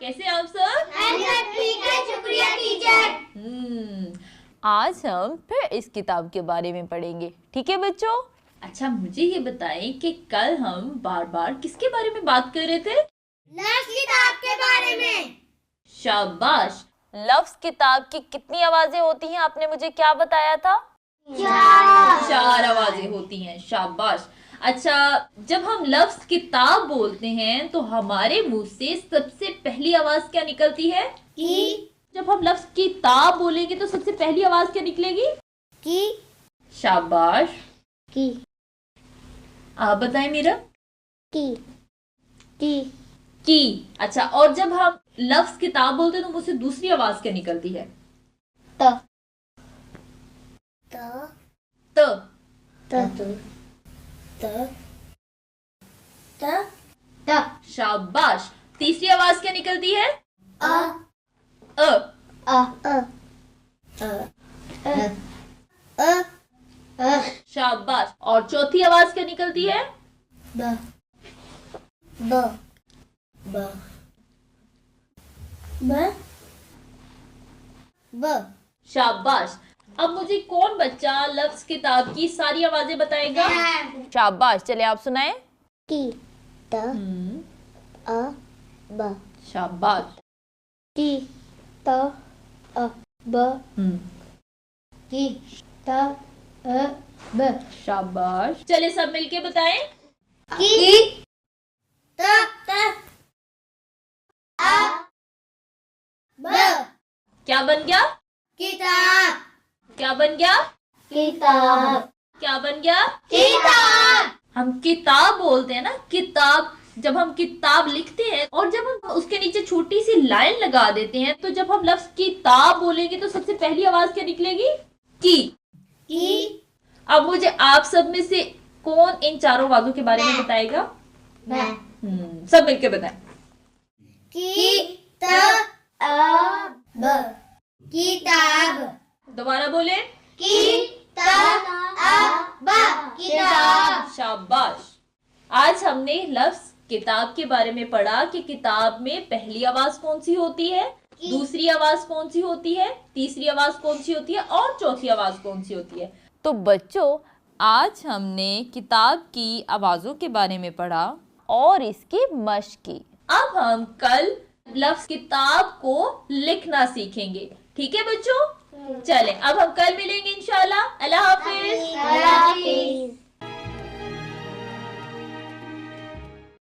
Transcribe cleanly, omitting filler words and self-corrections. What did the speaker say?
कैसे आप सब? ठीक है, शुक्रिया टीचर। आज हम फिर इस किताब के बारे में पढ़ेंगे, ठीक है बच्चों? अच्छा, मुझे ये बताएं कि कल हम बार बार किसके बारे में बात कर रहे थे? लफ्ज़ किताब के बारे में। शाबाश। लफ्ज़ किताब की कितनी आवाजें होती हैं, आपने मुझे क्या बताया था? चार आवाजें होती हैं। शाबाश। अच्छा, जब हम लफ्ज किताब बोलते हैं तो हमारे मुंह से सबसे पहली आवाज क्या निकलती है? की। जब हम लफ्ज किताब बोलेंगे तो सबसे पहली आवाज क्या निकलेगी? की। शाबाश। की। आप बताएं मीरा। की। की। की। अच्छा, और जब हम लफ्ज किताब बोलते हैं तो मुझसे दूसरी आवाज क्या निकलती है? त। त। त। शाबाश। तीसरी आवाज क्या निकलती है? अ। अ। शाबाश। और चौथी आवाज क्या निकलती है? ब। ब। ब। ब। ब। शाबाश। अब मुझे कौन बच्चा लफ्ज किताब की सारी आवाजें बताएगा? शाबाश, चले आप सुनाएं। की। त। अ। ब। शाबाश। की। त। अ। ब। की। त। अ। ब। शाबाश। चले सब मिलके बताएं। की। त। अ। ब। क्या बन गया? किताब। क्या बन गया? किताब। क्या बन गया? किताब। हम किताब बोलते हैं ना, किताब। जब हम किताब लिखते हैं और जब हम उसके नीचे छोटी सी लाइन लगा देते हैं तो जब हम लफ्ज किताब बोलेंगे तो सबसे पहली आवाज क्या निकलेगी? की। की। अब मुझे आप सब में से कौन इन चारों आवाजों के बारे में बताएगा? सब मिलके बताएं। किताब। किताब। दोबारा बोले। किताब। किताब। शाबाश। आज हमने लफ्ज किताब के बारे में पढ़ा कि किताब में पहली आवाज कौन सी होती है, दूसरी आवाज कौन सी होती है, तीसरी आवाज कौन सी होती है और चौथी आवाज कौन सी होती है। तो बच्चों, आज हमने किताब की आवाज़ों के बारे में पढ़ा और इसकी मश्क की। अब हम कल लफ्ज किताब को लिखना सीखेंगे, ठीक है बच्चों? चलें, अब हम कल मिलेंगे इंशाल्लाह। अल्लाह हाफिज।